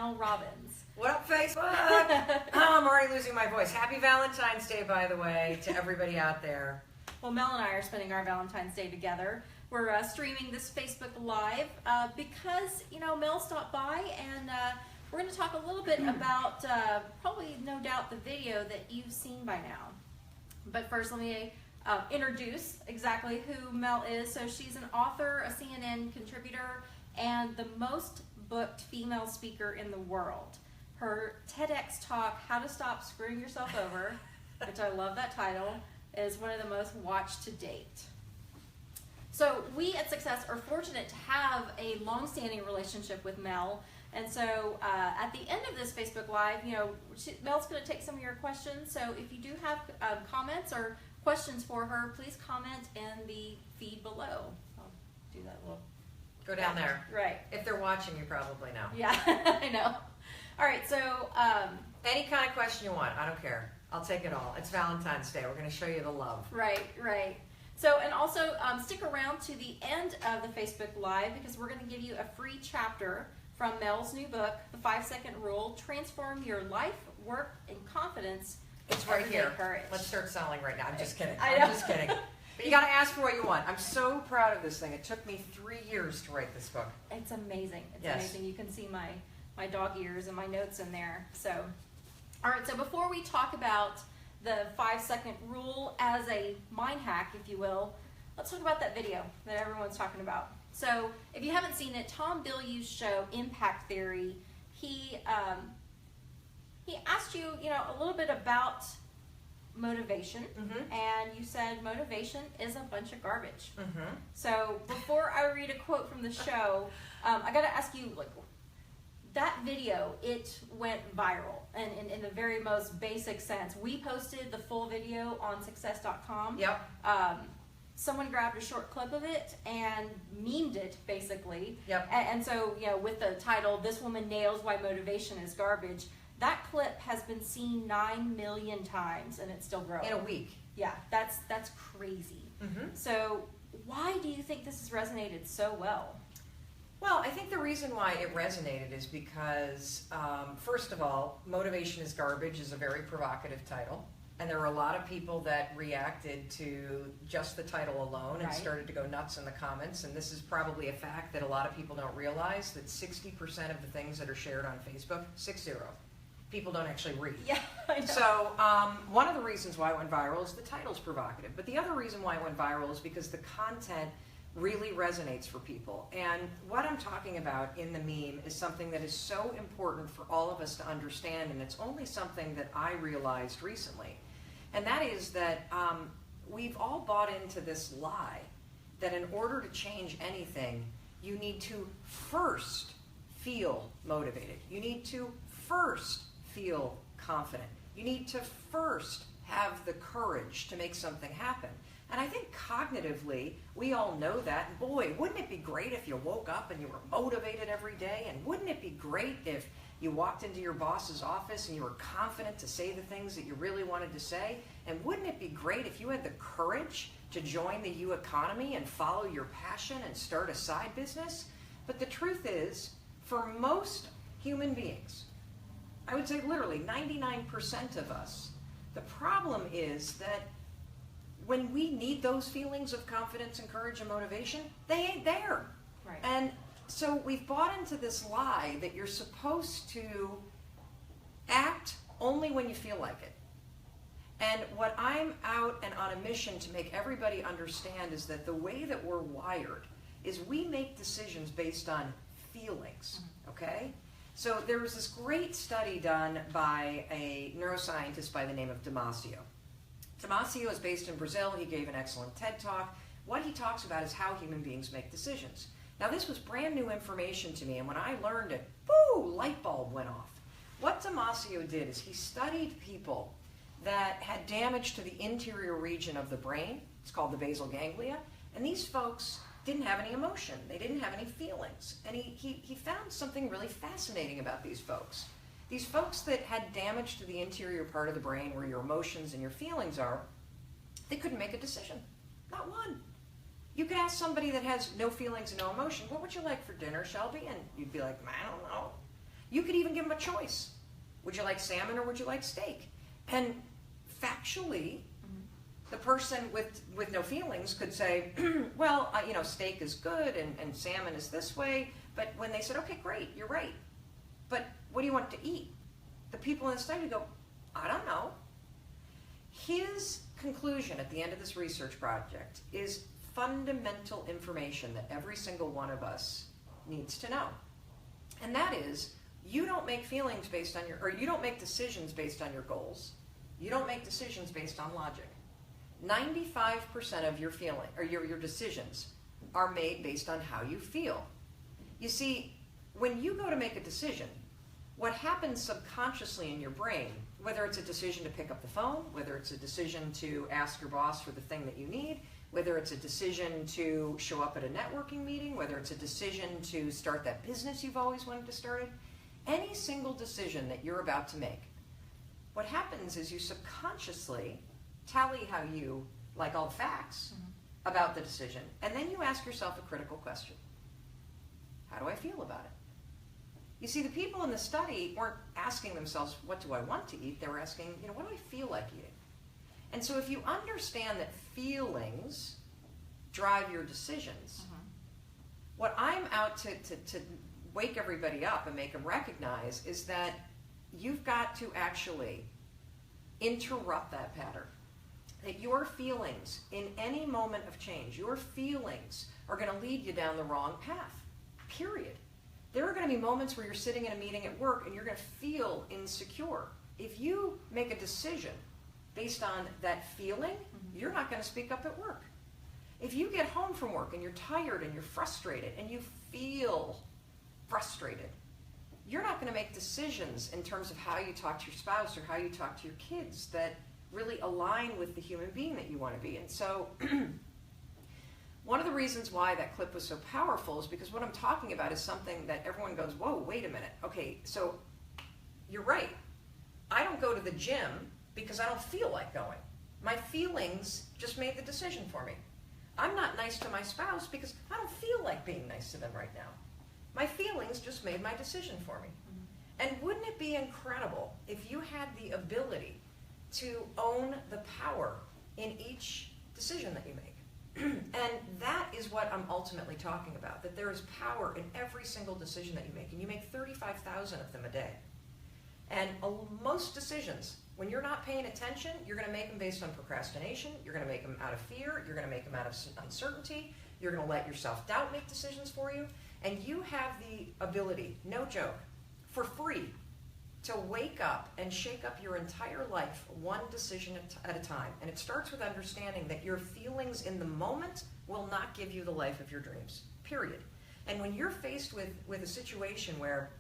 Mel Robbins. What up, Facebook? I'm already losing my voice. Happy Valentine's Day, by the way, to everybody out there. Well, Mel and I are spending our Valentine's Day together. We're streaming this Facebook Live because, Mel stopped by, and we're going to talk a little bit about, probably no doubt, the video that you've seen by now. But first, let me introduce exactly who Mel is. So she's an author, a CNN contributor, and the most booked female speaker in the world. Her TEDx talk, How to Stop Screwing Yourself Over, which I love that title, is one of the most watched to date. So we at Success are fortunate to have a long-standing relationship with Mel. And so at the end of this Facebook Live, Mel's going to take some of your questions. So if you do have comments or questions for her, please comment in the feed below. I'll do that little... Go down there. Right. If they're watching, you probably know. Yeah, I know. All right, so... any kind of question you want, I don't care. I'll take it all. It's Valentine's Day. We're going to show you the love. Right. So, and also stick around to the end of the Facebook Live because we're going to give you a free chapter from Mel's new book, The 5-Second Rule, Transform Your Life, Work, and Confidence. It's right here. Courage. Let's start selling right now. I'm just kidding. I know. I'm just kidding. But you got to ask for what you want. I'm so proud of this thing. It took me 3 years to write this book. It's amazing. It's Yes. amazing. You can see my dog ears and my notes in there. So, all right, so before we talk about the 5-second rule as a mind hack, if you will, let's talk about that video that everyone's talking about. So if you haven't seen it, Tom Bilyeu's show, Impact Theory, he asked you, a little bit about motivation, and you said motivation is a bunch of garbage. So before I read a quote from the show, I got to ask you, that video, it went viral, and in the very most basic sense. We posted the full video on success.com. Yep. Someone grabbed a short clip of it and memed it, basically. Yep. And so, with the title, This Woman Nails Why Motivation is Garbage, that clip has been seen 9 million times, and it's still growing. In a week. Yeah, that's crazy. So why do you think this has resonated so well? Well, I think the reason why it resonated is because, first of all, Motivation is Garbage is a very provocative title. And there were a lot of people that reacted to just the title alone and started to go nuts in the comments. And this is probably a fact that a lot of people don't realize, that 60% of the things that are shared on Facebook, 60, people don't actually read. Yeah, I know. So one of the reasons why it went viral is the title's provocative. But the other reason why it went viral is because the content really resonates for people. And what I'm talking about in the meme is something that is so important for all of us to understand, and it's only something that I realized recently. And that is that we've all bought into this lie that in order to change anything, you need to first feel motivated. You need to first feel confident. You need to first have the courage to make something happen. And I think cognitively, we all know that. And boy, wouldn't it be great if you woke up and you were motivated every day? And wouldn't it be great if you walked into your boss's office and you were confident to say the things that you really wanted to say? And wouldn't it be great if you had the courage to join the U economy and follow your passion and start a side business? But the truth is, for most human beings, I would say literally 99% of us, the problem is that when we need those feelings of confidence and courage and motivation, they ain't there. Right. And so we've bought into this lie that you're supposed to act only when you feel like it. And what I'm out and on a mission to make everybody understand is that the way that we're wired is we make decisions based on feelings, okay? So there was this great study done by a neuroscientist by the name of Damasio. Damasio is based in Brazil. He gave an excellent TED Talk. What he talks about is how human beings make decisions. Now, this was brand new information to me, and when I learned it, boo, light bulb went off. What Damasio did is he studied people that had damage to the interior region of the brain. It's called the basal ganglia. And these folks didn't have any emotion. They didn't have any feelings. And he found something really fascinating about these folks. These folks that had damage to the interior part of the brain where your emotions and your feelings are, they couldn't make a decision. Not one. You could ask somebody that has no feelings and no emotion, what would you like for dinner, Shelby? And you'd be like, I don't know. You could even give them give them a choice. Would you like salmon or would you like steak? And factually, the person with no feelings could say, well, steak is good and salmon is this way. But when they said, okay, great, you're right. But what do you want to eat? The people in the study go, I don't know. His conclusion at the end of this research project is fundamental information that every single one of us needs to know. And that is, you don't make feelings based on you don't make decisions based on your goals. You don't make decisions based on logic. 95% of your feeling or your decisions are made based on how you feel. You see, when you go to make a decision, what happens subconsciously in your brain, whether it's a decision to pick up the phone, whether it's a decision to ask your boss for the thing that you need, whether it's a decision to show up at a networking meeting, whether it's a decision to start that business you've always wanted to start, any single decision that you're about to make, what happens is you subconsciously tally how you like all the facts about the decision, and then you ask yourself a critical question. How do I feel about it? You see, the people in the study weren't asking themselves, what do I want to eat? They were asking, what do I feel like eating? And so if you understand that feelings drive your decisions, what I'm out to wake everybody up and make them recognize is that you've got to actually interrupt that pattern. That your feelings, in any moment of change, your feelings are going to lead you down the wrong path, period. There are going to be moments where you're sitting in a meeting at work and you're going to feel insecure. If you make a decision based on that feeling, you're not going to speak up at work. If you get home from work and you're tired and you're frustrated and you feel frustrated, you're not going to make decisions in terms of how you talk to your spouse or how you talk to your kids that really align with the human being that you want to be. And so one of the reasons why that clip was so powerful is because what I'm talking about is something that everyone goes, whoa, wait a minute. Okay, so you're right. I don't go to the gym because I don't feel like going. My feelings just made the decision for me. I'm not nice to my spouse because I don't feel like being nice to them right now. My feelings just made my decision for me. And wouldn't it be incredible if you had the ability to own the power in each decision that you make? And that is what I'm ultimately talking about, that there is power in every single decision that you make. And you make 35,000 of them a day. And most decisions, when you're not paying attention, you're going to make them based on procrastination. You're going to make them out of fear. You're going to make them out of uncertainty. You're going to let your self-doubt make decisions for you. And you have the ability, no joke, for free, to wake up and shake up your entire life one decision at a time. And it starts with understanding that your feelings in the moment will not give you the life of your dreams, period. And when you're faced with a situation where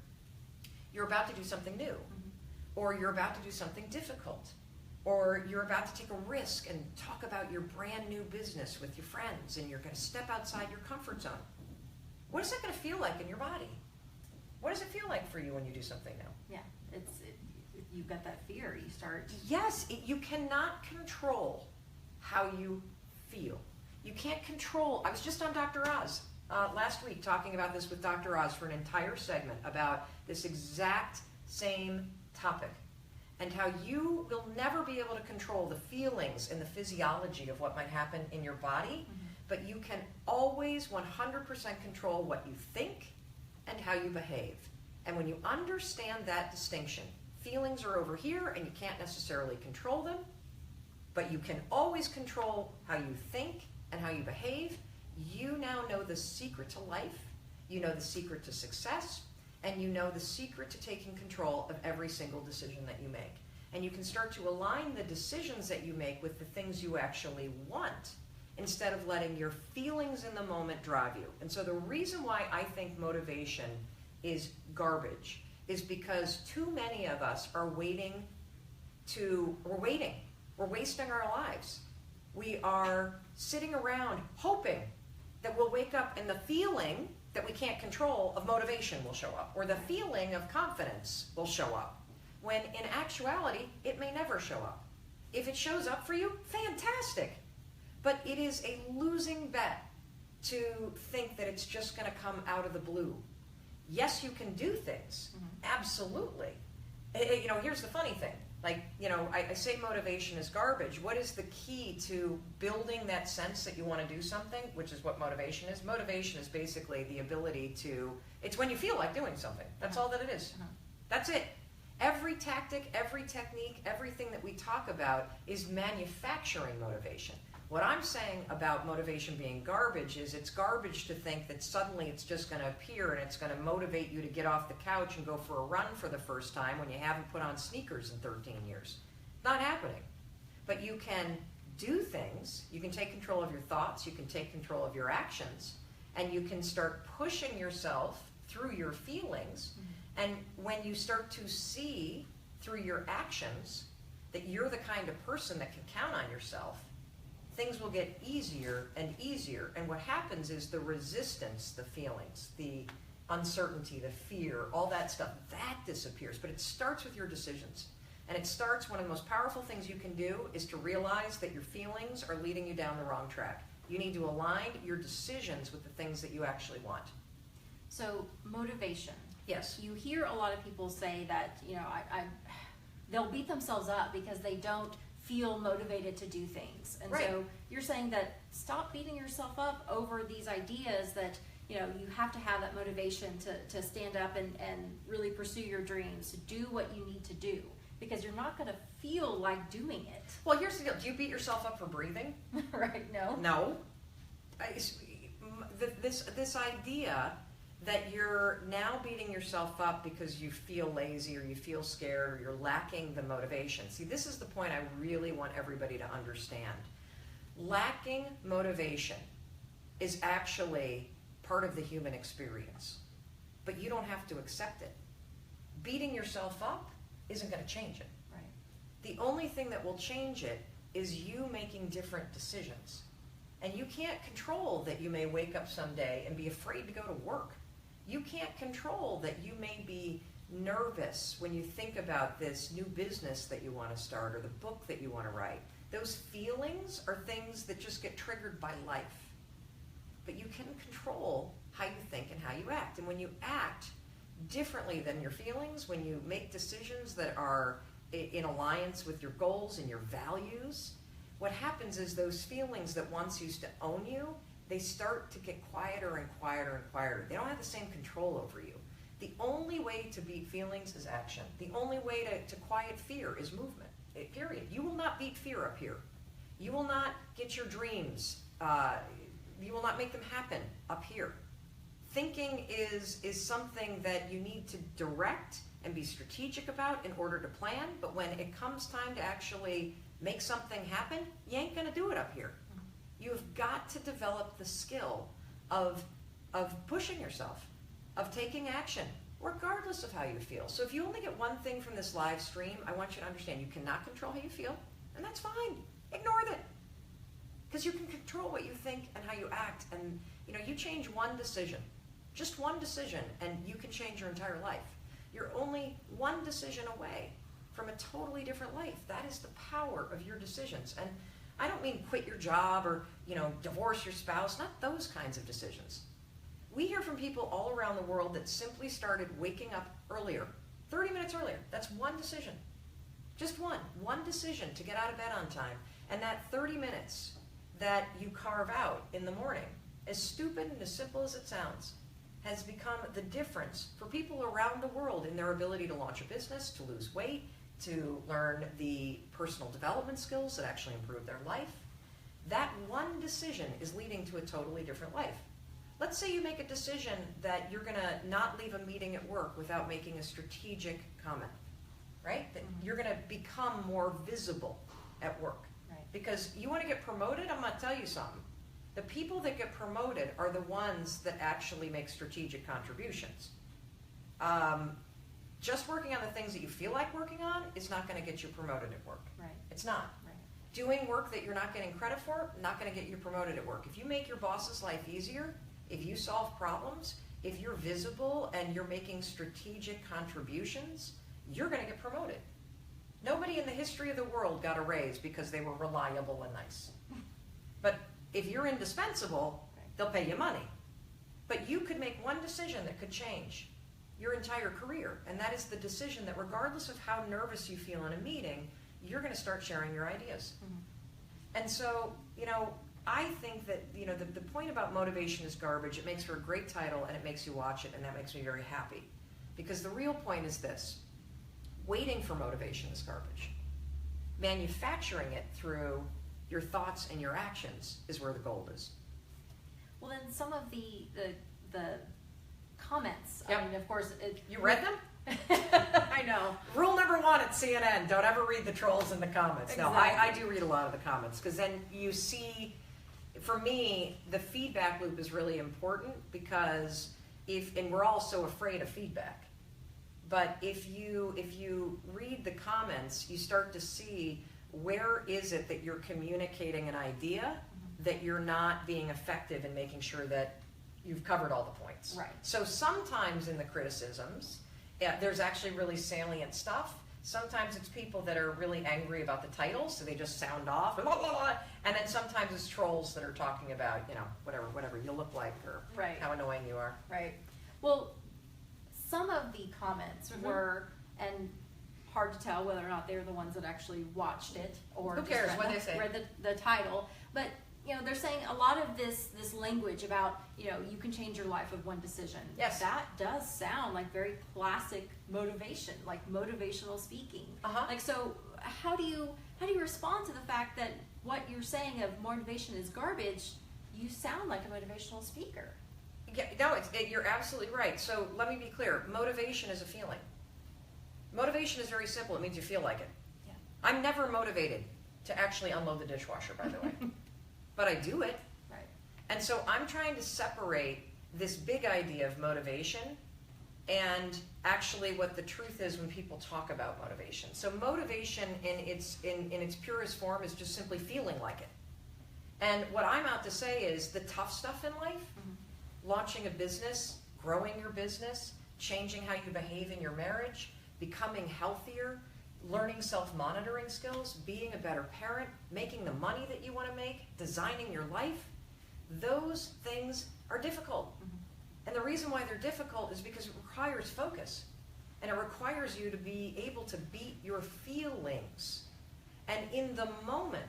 you're about to do something new, or you're about to do something difficult, or you're about to take a risk and talk about your brand new business with your friends, and you're going to step outside your comfort zone, what is that going to feel like in your body? What does it feel like for you when you do something new? Yeah, you've got that fear. You start. Yes, you cannot control how you feel. You can't control. I was just on Dr. Oz last week talking about this with Dr. Oz for an entire segment about this exact same topic, and how you will never be able to control the feelings and the physiology of what might happen in your body, but you can always 100% control what you think and how you behave. And when you understand that distinction, feelings are over here and you can't necessarily control them, but you can always control how you think and how you behave. You now know the secret to life, you know the secret to success, and you know the secret to taking control of every single decision that you make. And you can start to align the decisions that you make with the things you actually want, instead of letting your feelings in the moment drive you. And so the reason why I think motivation is garbage is because too many of us are waiting. We're wasting our lives. We are sitting around hoping that we'll wake up and the feeling that we can't control of motivation will show up, or the feeling of confidence will show up, when in actuality, it may never show up. If it shows up for you, fantastic. But it is a losing bet to think that it's just going to come out of the blue. Yes, you can do things. Absolutely. Here's the funny thing. Like, I say motivation is garbage. What is the key to building that sense that you want to do something, which is what motivation is? Motivation is basically the ability to, it's when you feel like doing something. That's all that it is. That's it. Every tactic, every technique, everything that we talk about is manufacturing motivation. What I'm saying about motivation being garbage is it's garbage to think that suddenly it's just going to appear and it's going to motivate you to get off the couch and go for a run for the first time when you haven't put on sneakers in 13 years. Not happening. But you can do things, you can take control of your thoughts, you can take control of your actions, and you can start pushing yourself through your feelings. And when you start to see through your actions that you're the kind of person that can count on yourself, things will get easier and easier. And what happens is the resistance, the feelings, the uncertainty, the fear, all that stuff, that disappears. But it starts with your decisions. And it starts, one of the most powerful things you can do is to realize that your feelings are leading you down the wrong track. You need to align your decisions with the things that you actually want. So motivation. Yes. You hear a lot of people say that, they'll beat themselves up because they don't feel motivated to do things. And right. So you're saying that stop beating yourself up over these ideas that, you have to have that motivation to stand up and really pursue your dreams, to do what you need to do, because you're not going to feel like doing it. Well, here's the deal. Do you beat yourself up for breathing? Right, no. No. This idea that you're now beating yourself up because you feel lazy or you feel scared or you're lacking the motivation. See, this is the point I really want everybody to understand. Lacking motivation is actually part of the human experience, but you don't have to accept it. Beating yourself up isn't going to change it. Right. The only thing that will change it is you making different decisions. And you can't control that you may wake up someday and be afraid to go to work. You can't control that you may be nervous when you think about this new business that you want to start or the book that you want to write. Those feelings are things that just get triggered by life. But you can control how you think and how you act. And when you act differently than your feelings, when you make decisions that are in alliance with your goals and your values, what happens is those feelings that once used to own you, they start to get quieter and quieter and quieter. They don't have the same control over you. The only way to beat feelings is action. The only way to quiet fear is movement, period. You will not beat fear up here. You will not get your dreams, you will not make them happen up here. Thinking is something that you need to direct and be strategic about in order to plan, but when it comes time to actually make something happen, you ain't gonna do it up here. You've got to develop the skill of pushing yourself, of taking action, regardless of how you feel. So if you only get one thing from this live stream, I want you to understand you cannot control how you feel, and that's fine. Ignore that. Because you can control what you think and how you act, and you change one decision, just one decision, and you can change your entire life. You're only one decision away from a totally different life. That is the power of your decisions. And I don't mean quit your job or, divorce your spouse, not those kinds of decisions. We hear from people all around the world that simply started waking up earlier, 30 minutes earlier. That's one decision. Just one decision to get out of bed on time. And that 30 minutes that you carve out in the morning, as stupid and as simple as it sounds, has become the difference for people around the world in their ability to launch a business, to lose weight, to learn the personal development skills that actually improve their life. That one decision is leading to a totally different life. Let's say you make a decision that you're going to not leave a meeting at work without making a strategic comment, right? That you're going to become more visible at work. Right. Because you want to get promoted, I'm going to tell you something. The people that get promoted are the ones that actually make strategic contributions. Just working on the things that you feel like working on is not going to get you promoted at work. Right. It's not. Right. Doing work that you're not getting credit for, not going to get you promoted at work. If you make your boss's life easier, if you solve problems, if you're visible and you're making strategic contributions, you're going to get promoted. Nobody in the history of the world got a raise because they were reliable and nice. But if you're indispensable, they'll pay you money. But you could make one decision that could change your entire career. And that is the decision that regardless of how nervous you feel in a meeting, you're going to start sharing your ideas. And so, you know, I think that, you know, the point about motivation is garbage. It makes for a great title and it makes you watch it, and that makes me very happy. Because the real point is this: waiting for motivation is garbage. Manufacturing it through your thoughts and your actions is where the gold is. Well, then some of the comments, Yep. I mean, of course... You read them? I know. Rule number 1 at CNN, don't ever read the trolls in the comments. No, I Exactly. do read a lot of the comments, because then you see, for me, the feedback loop is really important, because and we're all so afraid of feedback, but if you read the comments, you start to see where is it that you're communicating an idea that you're not being effective in making sure that you've covered all the points. Right. So sometimes in the criticisms, there's actually really salient stuff. Sometimes it's people that are really angry about the title, so they just sound off, blah, blah, blah. And then sometimes it's trolls that are talking about, you know, whatever you look like, or Right. how annoying you are. Right. Well, some of the comments were, and hard to tell whether or not they're the ones that actually watched it or Who just cares what they say? read the title. But, you know, they're saying a lot of this language about, you know, you can change your life with one decision. Yes. That does sound like very classic motivation, like motivational speaking. Uh-huh. Like, so how do you respond to the fact that what you're saying of motivation is garbage? You sound like a motivational speaker. Yeah, no, you're absolutely right. So let me be clear. Motivation is a feeling. Motivation is very simple. It means you feel like it. Yeah. I'm never motivated to actually unload the dishwasher, by the way. But I do it. Right. And so I'm trying to separate this big idea of motivation and actually what the truth is when people talk about motivation. So motivation in its purest form is just simply feeling like it. And what I'm out to say is the tough stuff in life, launching a business, growing your business, changing how you behave in your marriage, becoming healthier, learning self-monitoring skills, being a better parent, making the money that you want to make, designing your life, those things are difficult. And the reason why they're difficult is because it requires focus. And it requires you to be able to beat your feelings. And in the moment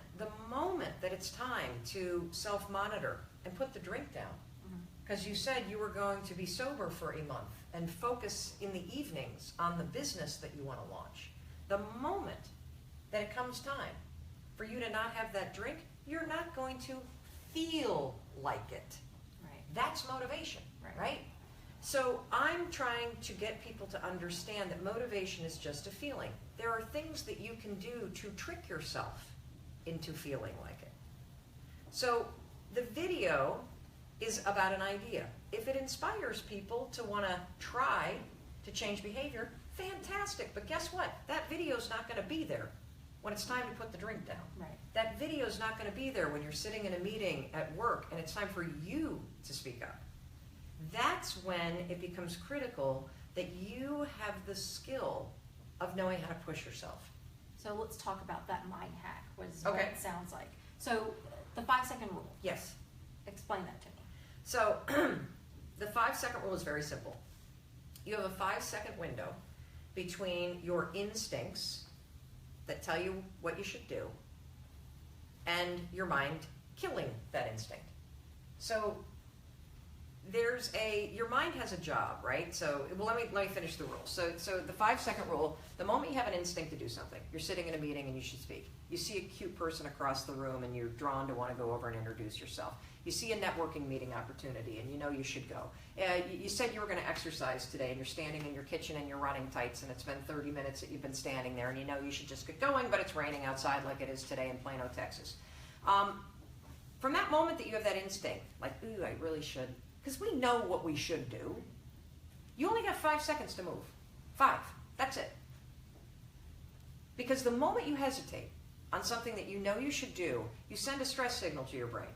that it's time to self-monitor and put the drink down, because you said you were going to be sober for a month and focus in the evenings on the business that you want to launch. The moment that it comes time for you to not have that drink, you're not going to feel like it. Right. That's motivation, Right. right? So I'm trying to get people to understand that motivation is just a feeling. There are things that you can do to trick yourself into feeling like it. So the video is about an idea. If it inspires people to want to try to change behavior, fantastic. But guess what? That video's not going to be there when it's time to put the drink down. Right. That video's not going to be there when you're sitting in a meeting at work and it's time for you to speak up. That's when it becomes critical that you have the skill of knowing how to push yourself. So let's talk about that mind hack. What Okay. it sounds like. So the 5-second rule. Yes. Explain that to me. So the 5-second rule is very simple. You have a 5-second window between your instincts that tell you what you should do and your mind killing that instinct. So your mind has a job, right? So, well, let me finish the rule. So the 5-second rule, the moment you have an instinct to do something, you're sitting in a meeting and you should speak. You see a cute person across the room and you're drawn to want to go over and introduce yourself. You see a networking meeting opportunity and you know you should go. You said you were going to exercise today and you're standing in your kitchen in your running tights and it's been 30 minutes that you've been standing there and you know you should just get going, but it's raining outside like it is today in Plano, Texas. From that moment that you have that instinct, like, ooh, I really should, because we know what we should do, you only have 5 seconds to move. 5. That's it. Because the moment you hesitate on something that you know you should do, you send a stress signal to your brain.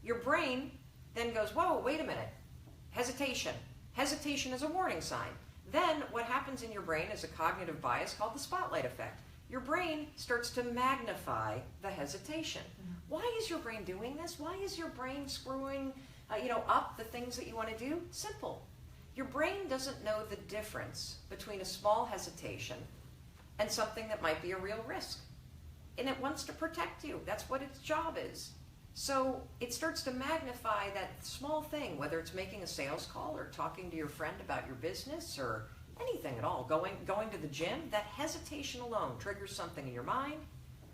Your brain then goes, whoa, wait a minute. Hesitation. Hesitation is a warning sign. Then what happens in your brain is a cognitive bias called the spotlight effect. Your brain starts to magnify the hesitation. Why is your brain doing this? Why is your brain screwing up the things that you want to do? Simple. Your brain doesn't know the difference between a small hesitation and something that might be a real risk. And it wants to protect you. That's what its job is. So it starts to magnify that small thing, whether it's making a sales call or talking to your friend about your business or anything at all, going to the gym. That hesitation alone triggers something in your mind.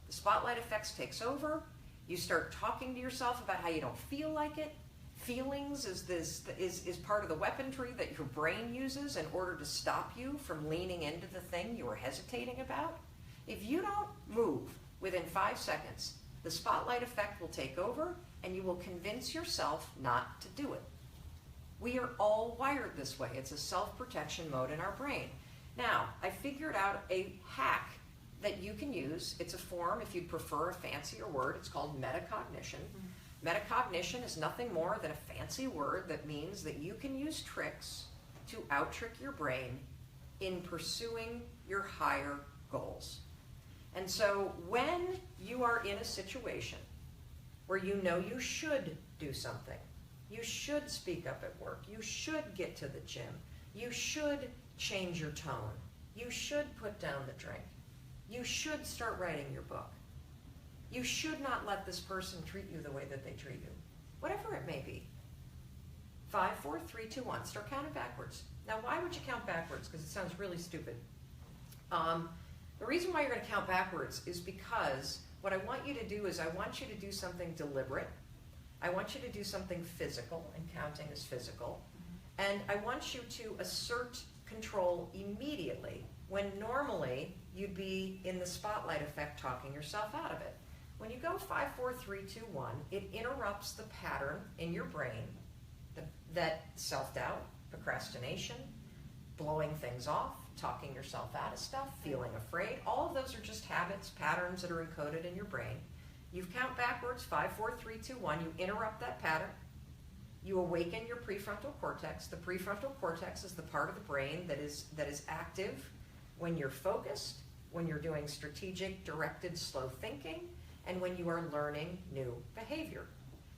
The spotlight effects takes over. You start talking to yourself about how you don't feel like it. Feelings is part of the weaponry that your brain uses in order to stop you from leaning into the thing you were hesitating about. If you don't move within 5 seconds, the spotlight effect will take over and you will convince yourself not to do it. We are all wired this way. It's a self-protection mode in our brain. Now, I figured out a hack that you can use. It's a form, if you'd prefer a fancier word, it's called metacognition. Metacognition is nothing more than a fancy word that means that you can use tricks to out-trick your brain in pursuing your higher goals. And so when you are in a situation where you know you should do something, you should speak up at work, you should get to the gym, you should change your tone, you should put down the drink, you should start writing your book, you should not let this person treat you the way that they treat you, whatever it may be. 5, 4, 3, 2, 1. Start counting backwards. Now, why would you count backwards? Because it sounds really stupid. The reason why you're going to count backwards is because what I want you to do is I want you to do something deliberate. I want you to do something physical, and counting is physical. And I want you to assert control immediately when normally you'd be in the spotlight effect talking yourself out of it. When you go 5, 4, 3, 2, 1, it interrupts the pattern in your brain that self-doubt, procrastination, blowing things off, talking yourself out of stuff, feeling afraid. All of those are just habits, patterns that are encoded in your brain. You count backwards, 5, 4, 3, 2, 1. You interrupt that pattern. You awaken your prefrontal cortex. The prefrontal cortex is the part of the brain that is active when you're focused, when you're doing strategic, directed, slow thinking, and when you are learning new behavior.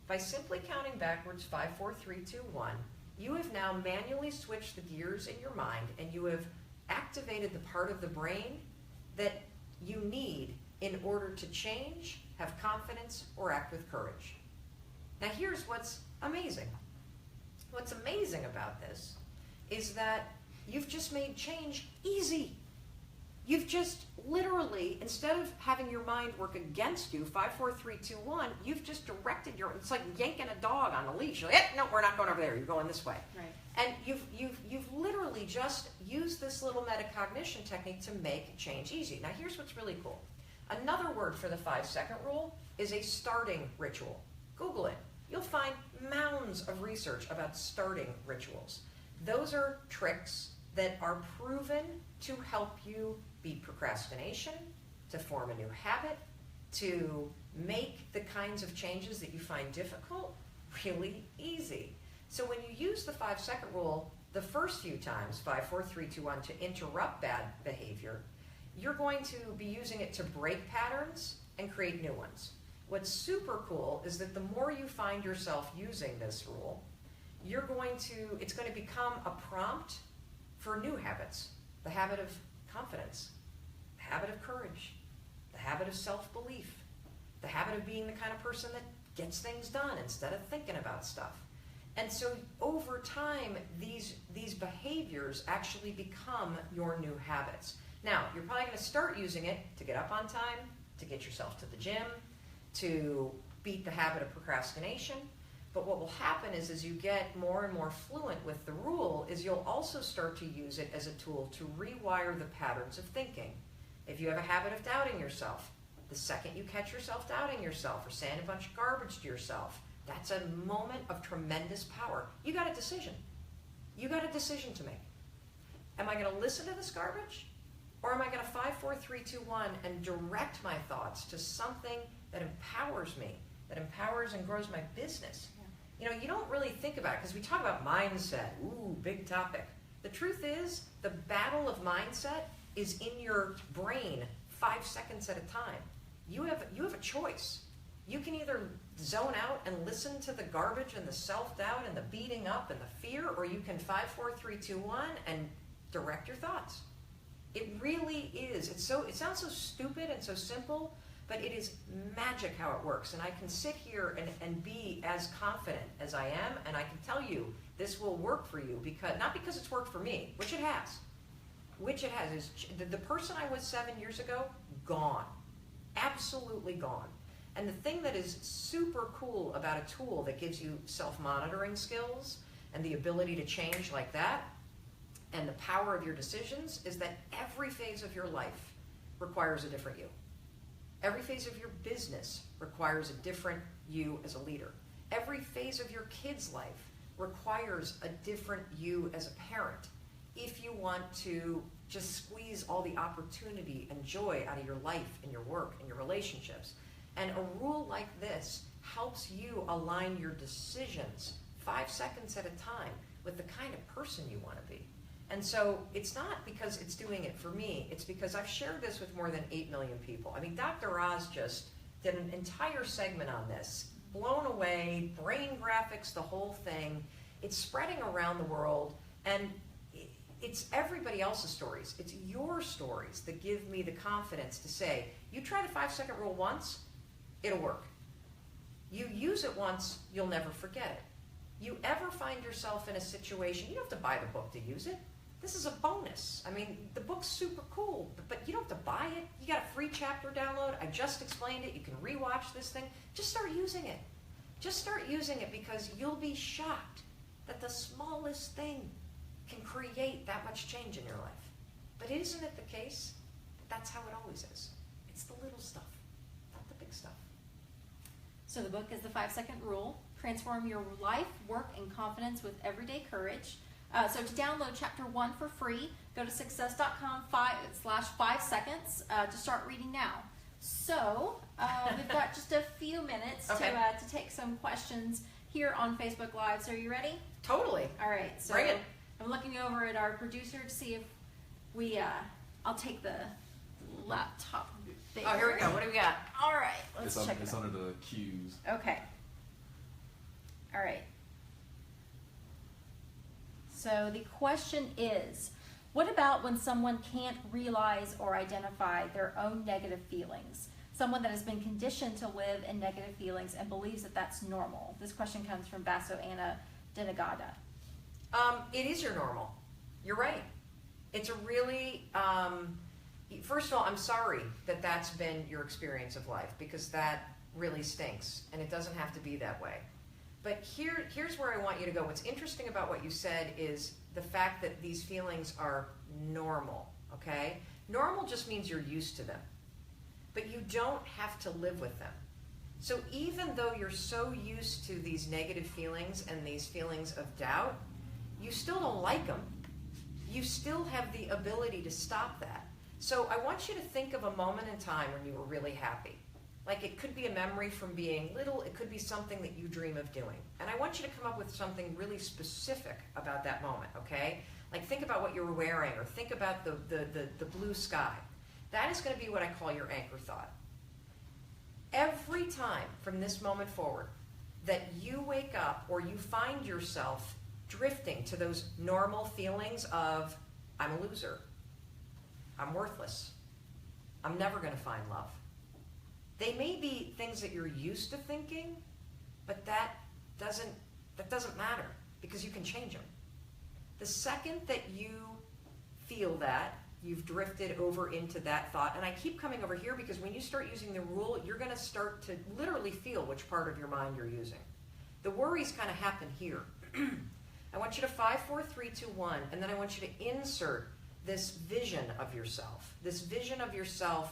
By simply counting backwards, 5, 4, 3, 2, 1, you have now manually switched the gears in your mind, and you have activated the part of the brain that you need in order to change, have confidence, or act with courage. Now here's what's amazing. What's amazing about this is that you've just made change easy. You've just literally, instead of having your mind work against you, 5, 4, 3, 2, 1, you've just directed it's like yanking a dog on a leash. You're like, no, we're not going over there. You're going this way. Right. And you've literally just used this little metacognition technique to make change easy. Now here's what's really cool. Another word for the 5-second rule is a starting ritual. Google it. You'll find mounds of research about starting rituals. Those are tricks that are proven to help you beat procrastination, to form a new habit, to make the kinds of changes that you find difficult really easy. So when you use the 5-second rule the first few times, 5, 4, 3, 2, 1, to interrupt bad behavior, you're going to be using it to break patterns and create new ones. What's super cool is that the more you find yourself using this rule, it's going to become a prompt for new habits. The habit of confidence, the habit of courage, the habit of self-belief, the habit of being the kind of person that gets things done instead of thinking about stuff. And so over time, these behaviors actually become your new habits. Now, you're probably going to start using it to get up on time, to get yourself to the gym, to beat the habit of procrastination. But what will happen is as you get more and more fluent with the rule is you'll also start to use it as a tool to rewire the patterns of thinking. If you have a habit of doubting yourself, the second you catch yourself doubting yourself or saying a bunch of garbage to yourself, that's a moment of tremendous power. You got a decision. You got a decision to make. Am I going to listen to this garbage? Or am I going to 5, 4, 3, 2, 1 and direct my thoughts to something that empowers me, that empowers and grows my business? You know, you don't really think about it because we talk about mindset. Ooh, big topic. The truth is, the battle of mindset is in your brain 5 seconds at a time. You have a choice. You can either zone out and listen to the garbage and the self-doubt and the beating up and the fear, or you can 5, 4, 3, 2, 1 and direct your thoughts. It really is. It sounds so stupid and so simple, but it is magic how it works. And I can sit here and be as confident as I am, and I can tell you this will work for you, because not because it's worked for me, which it has. Is the person I was 7 years ago, gone. Absolutely gone. And the thing that is super cool about a tool that gives you self-monitoring skills and the ability to change like that, and the power of your decisions, is that every phase of your life requires a different you. Every phase of your business requires a different you as a leader. Every phase of your kid's life requires a different you as a parent, if you want to just squeeze all the opportunity and joy out of your life and your work and your relationships. And a rule like this helps you align your decisions 5 seconds at a time with the kind of person you want to be. And so it's not because it's doing it for me, it's because I've shared this with more than 8 million people. I mean, Dr. Oz just did an entire segment on this, blown away, brain graphics, the whole thing. It's spreading around the world, and it's everybody else's stories. It's your stories that give me the confidence to say, you try the 5-second rule once, it'll work. You use it once, you'll never forget it. You ever find yourself in a situation, you don't have to buy the book to use it. This is a bonus. I mean, the book's super cool, but you don't have to buy it. You got a free chapter download. I just explained it. You can rewatch this thing. Just start using it. Just start using it, because you'll be shocked that the smallest thing can create that much change in your life. But isn't it the case that that's how it always is? It's the little stuff, not the big stuff. So the book is the 5-second rule. Transform your life, work, and confidence with everyday courage. So to download chapter 1 for free, go to success.com/5 seconds to start reading now. So we've got just a few minutes to take some questions here on Facebook Live. So are you ready? Totally. All right. So bring it. I'm looking over at our producer to see if we, I'll take the laptop there. Oh, here we go. What do we got? All right. Let's check it It's out. under the cues. Okay. All right. So the question is, what about when someone can't realize or identify their own negative feelings? Someone that has been conditioned to live in negative feelings and believes that that's normal. This question comes from Basso Anna Denegada. It is your normal. You're right. It's a really, first of all, I'm sorry that that's been your experience of life, because that really stinks, and it doesn't have to be that way. But here's where I want you to go. What's interesting about what you said is the fact that these feelings are normal, okay? Normal just means you're used to them, but you don't have to live with them. So even though you're so used to these negative feelings and these feelings of doubt, you still don't like them. You still have the ability to stop that. So I want you to think of a moment in time when you were really happy. Like, it could be a memory from being little, it could be something that you dream of doing. And I want you to come up with something really specific about that moment, okay? Like, think about what you were wearing, or think about the blue sky. That is going to be what I call your anchor thought. Every time from this moment forward that you wake up or you find yourself drifting to those normal feelings of, I'm a loser, I'm worthless, I'm never going to find love. They may be things that you're used to thinking, but that doesn't matter, because you can change them. The second that you feel that, you've drifted over into that thought, and I keep coming over here because when you start using the rule, you're going to start to literally feel which part of your mind you're using. The worries kind of happen here. I want you to 5, 4, 3, 2, 1, and then I want you to insert this vision of yourself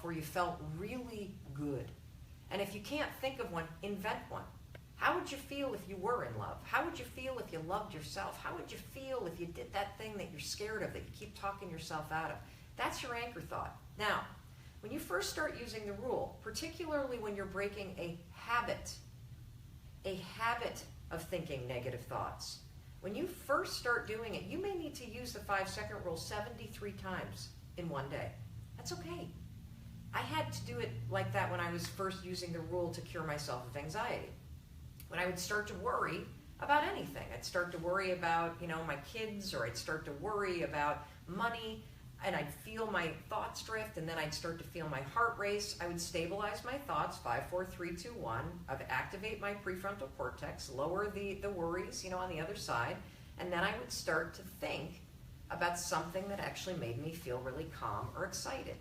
where you felt really good. And if you can't think of one, invent one. How would you feel if you were in love? How would you feel if you loved yourself? How would you feel if you did that thing that you're scared of, that you keep talking yourself out of? That's your anchor thought. Now, when you first start using the rule, particularly when you're breaking a habit of thinking negative thoughts, when you first start doing it, you may need to use the 5-second rule 73 times in one day. That's okay. I had to do it like that when I was first using the rule to cure myself of anxiety. When I would start to worry about anything, I'd start to worry about, my kids, or I'd start to worry about money, and I'd feel my thoughts drift, and then I'd start to feel my heart race. I would stabilize my thoughts, 5, 4, 3, 2, 1. I'd activate my prefrontal cortex, lower the worries, on the other side, and then I would start to think about something that actually made me feel really calm or excited.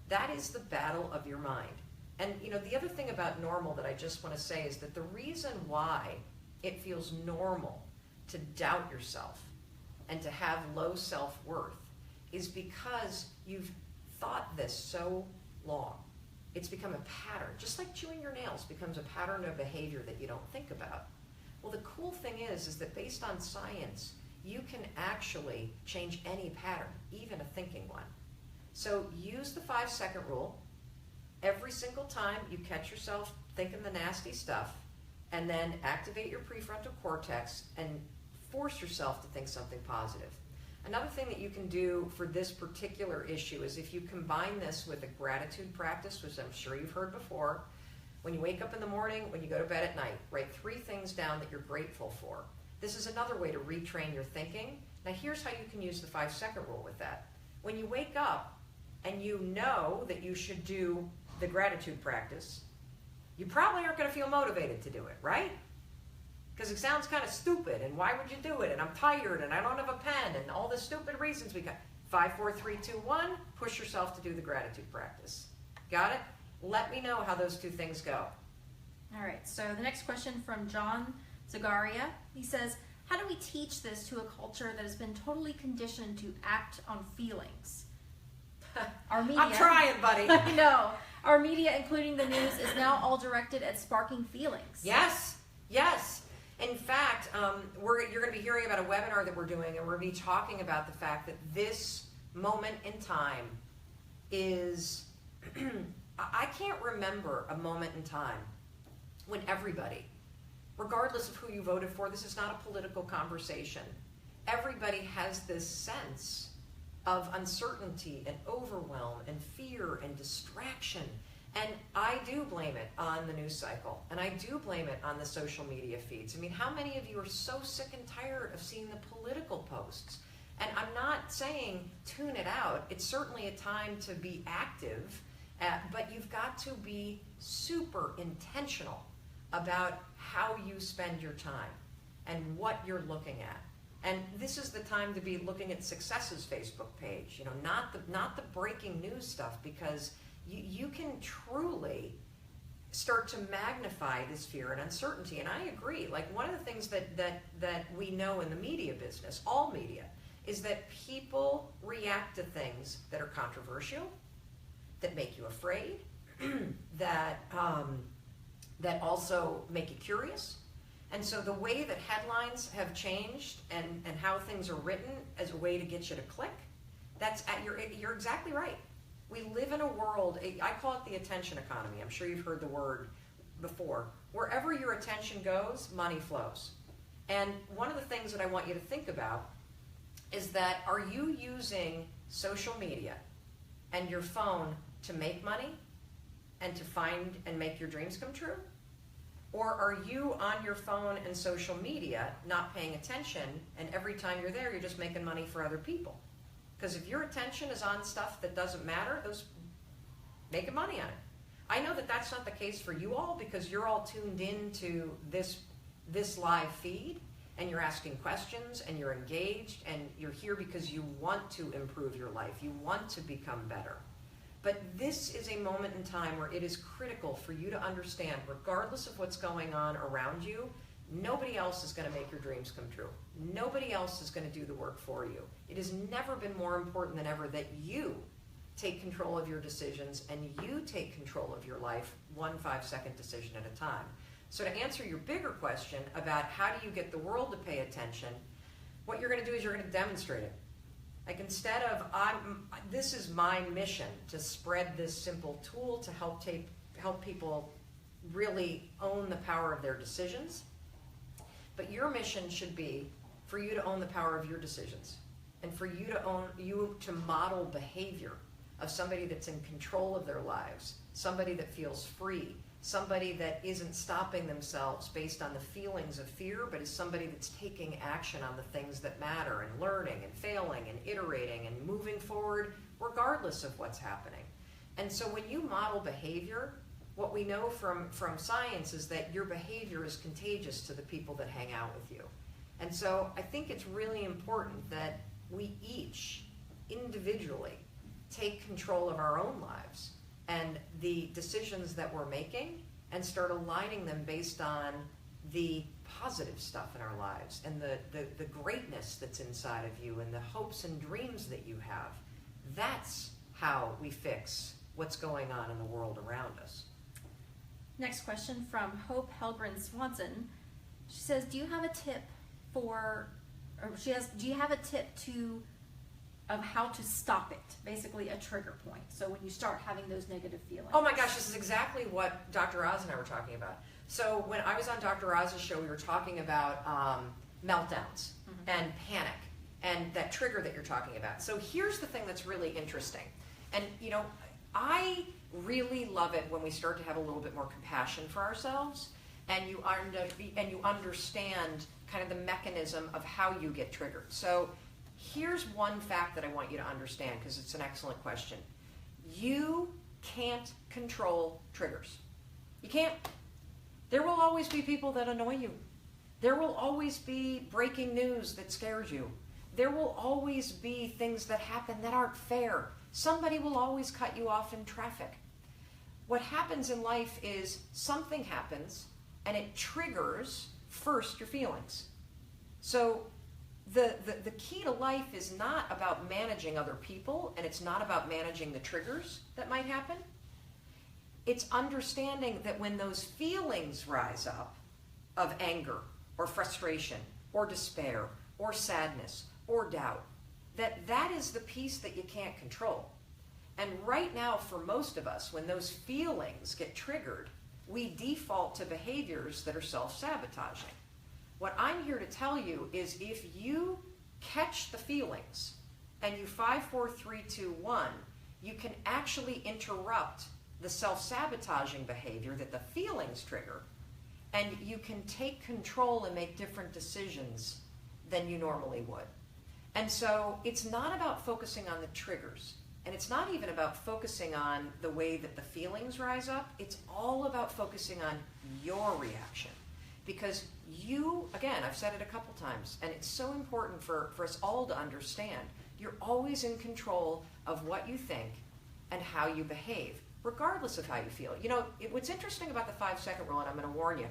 That is the battle of your mind. And the other thing about normal that I just want to say is that the reason why it feels normal to doubt yourself and to have low self-worth is because you've thought this so long. It's become a pattern, just like chewing your nails becomes a pattern of behavior that you don't think about. Well, the cool thing is that based on science, you can actually change any pattern, even a thinking one. So use the 5-second rule. Every single time you catch yourself thinking the nasty stuff, and then activate your prefrontal cortex and force yourself to think something positive. Another thing that you can do for this particular issue is if you combine this with a gratitude practice, which I'm sure you've heard before. When you wake up in the morning, when you go to bed at night, write 3 things down that you're grateful for. This is another way to retrain your thinking. Now here's how you can use the 5-second rule with that. When you wake up and you know that you should do the gratitude practice, you probably aren't going to feel motivated to do it, right? Because it sounds kind of stupid, and why would you do it? And I'm tired, and I don't have a pen, and all the stupid reasons we got. 5, 4, 3, 2, 1, push yourself to do the gratitude practice. Got it? Let me know how those 2 things go. All right, so the next question from John Zagaria. He says, how do we teach this to a culture that has been totally conditioned to act on feelings? Our media, I'm trying, buddy. No, our media, including the news, is now all directed at sparking feelings. Yes, yes. In fact, you're going to be hearing about a webinar that we're doing, and we're going to be talking about the fact that this moment in time is, I can't remember a moment in time when everybody, regardless of who you voted for, this is not a political conversation, everybody has this sense of uncertainty and overwhelm and fear and distraction. And I do blame it on the news cycle, and I do blame it on the social media feeds. I mean, how many of you are so sick and tired of seeing the political posts? And I'm not saying tune it out. It's certainly a time to be active, but you've got to be super intentional about how you spend your time and what you're looking at. And this is the time to be looking at Success's Facebook page, not the breaking news stuff, because you can truly start to magnify this fear and uncertainty. And I agree. Like, one of the things that we know in the media business, all media, is that people react to things that are controversial, that make you afraid, that also make you curious. And so the way that headlines have changed and how things are written as a way to get you to click, you're exactly right. We live in a world, I call it the attention economy. I'm sure you've heard the word before. Wherever your attention goes, money flows. And one of the things that I want you to think about is that, are you using social media and your phone to make money and to find and make your dreams come true? Or are you on your phone and social media not paying attention, and every time you're there, you're just making money for other people? Because if your attention is on stuff that doesn't matter, those making money on it. I know that that's not the case for you all, because you're all tuned into this live feed, and you're asking questions, and you're engaged, and you're here because you want to improve your life. You want to become better. But this is a moment in time where it is critical for you to understand, regardless of what's going on around you, nobody else is going to make your dreams come true. Nobody else is going to do the work for you. It has never been more important than ever that you take control of your decisions and you take control of your life, one 5-second decision at a time. So to answer your bigger question about how do you get the world to pay attention, what you're going to do is you're going to demonstrate it. Like, instead of, this is my mission to spread this simple tool to help people really own the power of their decisions. But your mission should be for you to own the power of your decisions, and for you to model behavior of somebody that's in control of their lives, somebody that feels free, somebody that isn't stopping themselves based on the feelings of fear, but is somebody that's taking action on the things that matter and learning and failing and iterating and moving forward regardless of what's happening. And so when you model behavior, what we know from science is that your behavior is contagious to the people that hang out with you. And so I think it's really important that we each individually take control of our own lives and the decisions that we're making and start aligning them based on the positive stuff in our lives and the greatness that's inside of you and the hopes and dreams that you have. That's how we fix what's going on in the world around us. Next question from Hope Helgren Swanson. She says, do you have a tip of how to stop it? Basically a trigger point. So when you start having those negative feelings. Oh my gosh, this is exactly what Dr. Oz and I were talking about. So when I was on Dr. Oz's show, we were talking about meltdowns and panic and that trigger that you're talking about. So here's the thing that's really interesting. And you know, I really love it when we start to have a little bit more compassion for ourselves and you understand kind of the mechanism of how you get triggered. So here's one fact that I want you to understand because it's an excellent question. You can't control triggers. You can't. There will always be people that annoy you. There will always be breaking news that scares you. There will always be things that happen that aren't fair. Somebody will always cut you off in traffic. What happens in life is something happens and it triggers first your feelings. So the key to life is not about managing other people and it's not about managing the triggers that might happen. It's understanding that when those feelings rise up of anger or frustration or despair or sadness or doubt, that is the piece that you can't control. And right now, for most of us, when those feelings get triggered, we default to behaviors that are self-sabotaging. What I'm here to tell you is if you catch the feelings and you 5, 4, 3, 2, 1, you can actually interrupt the self-sabotaging behavior that the feelings trigger, and you can take control and make different decisions than you normally would. And so it's not about focusing on the triggers. And it's not even about focusing on the way that the feelings rise up. It's all about focusing on your reaction. Because you, again, I've said it a couple times, and it's so important for us all to understand, you're always in control of what you think and how you behave, regardless of how you feel. You know, what's interesting about the 5-second rule, and I'm going to warn you,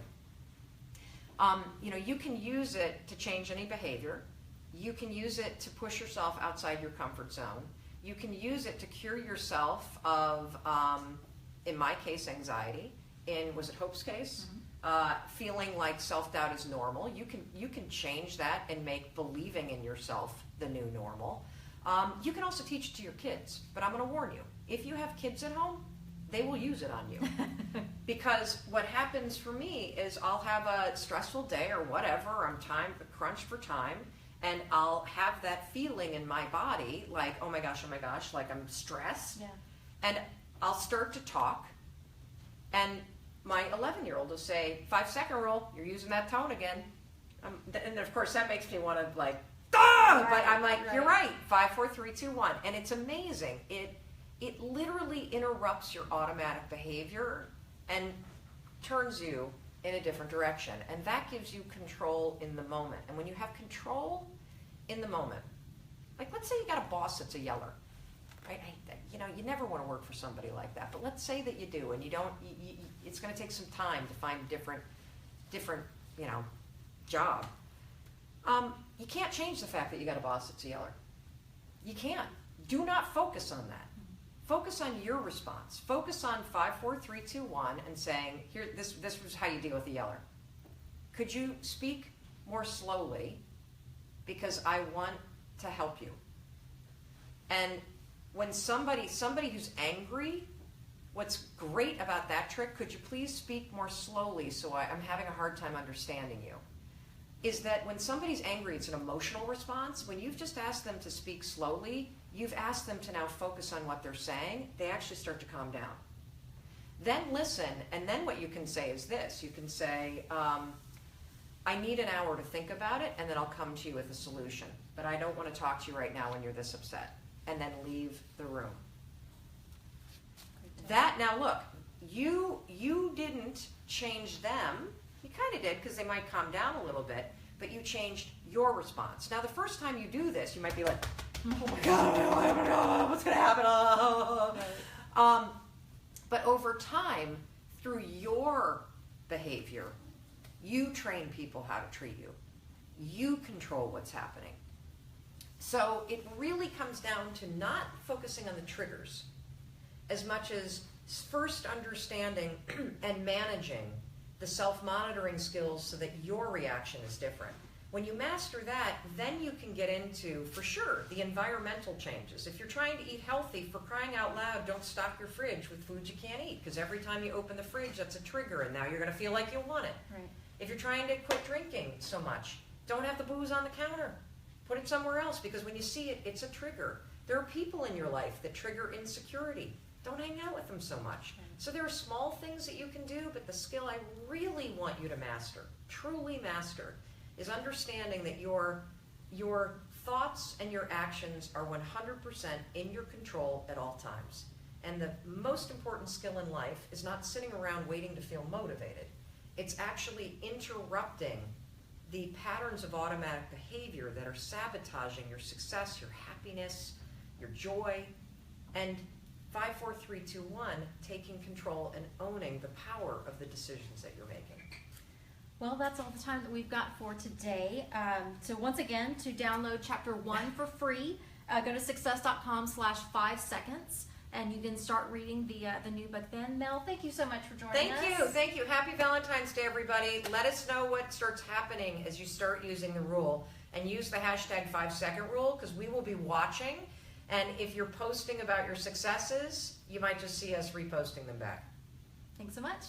you know, you can use it to change any behavior. You can use it to push yourself outside your comfort zone. You can use it to cure yourself of, in my case, anxiety. In, was it Hope's case? Feeling like self-doubt is normal. You can change that and make believing in yourself the new normal. You can also teach it to your kids, but I'm going to warn you. If you have kids at home, they will use it on you. Because what happens for me is I'll have a stressful day or whatever, I'm crunched for time, and I'll have that feeling in my body, like, oh my gosh, like I'm stressed. Yeah. And I'll start to talk, and my 11-year-old will say, 5-second rule, you're using that tone again. And of course that makes me want to like, ah! But I'm like, you're right, 5, 4, 3, 2, 1. And it's amazing. It literally interrupts your automatic behavior and turns you in a different direction. And that gives you control in the moment. And when you have control in the moment, like let's say you got a boss that's a yeller, right? You know, you never want to work for somebody like that. But let's say that you do, and you don't. It's going to take some time to find a different, you know, job. You can't change the fact that you got a boss that's a yeller. You can't. Do not focus on that. Focus on your response. Focus on 5, 4, 3, 2, 1, and saying, here, this is how you deal with a yeller. Could you speak more slowly? Because I want to help you. And when somebody who's angry, what's great about that trick, could you please speak more slowly so I'm having a hard time understanding you, is that when somebody's angry, it's an emotional response. When you've just asked them to speak slowly, you've asked them to now focus on what they're saying, they actually start to calm down. Then listen, and then what you can say is this. You can say, I need an hour to think about it, and then I'll come to you with a solution. But I don't want to talk to you right now when you're this upset. And then leave the room. That, now look, you didn't change them. You kind of did, because they might calm down a little bit, but you changed your response. Now, the first time you do this, you might be like, oh my God, what's going to happen? But over time, through your behavior, you train people how to treat you. You control what's happening. So it really comes down to not focusing on the triggers as much as first understanding and managing the self-monitoring skills so that your reaction is different. When you master that, then you can get into, for sure, the environmental changes. If you're trying to eat healthy, for crying out loud, don't stock your fridge with foods you can't eat, because every time you open the fridge, that's a trigger, and now you're going to feel like you want it. Right. If you're trying to quit drinking so much, don't have the booze on the counter. Put it somewhere else, because when you see it, it's a trigger. There are people in your life that trigger insecurity. Don't hang out with them so much. So there are small things that you can do, but the skill I really want you to master, truly master, is understanding that your thoughts and your actions are 100% in your control at all times. And the most important skill in life is not sitting around waiting to feel motivated. It's actually interrupting the patterns of automatic behavior that are sabotaging your success, your happiness, your joy, and 5, 4, 3, 2, 1, taking control and owning the power of the decisions that you're making. Well, that's all the time that we've got for today. So once again, to download Chapter 1 for free, go to success.com/5 seconds, and you can start reading the new book then. Mel, thank you so much for joining us. Thank you. Happy Valentine's Day, everybody. Let us know what starts happening as you start using the rule, and use the hashtag 5-second rule, because we will be watching, and if you're posting about your successes, you might just see us reposting them back. Thanks so much.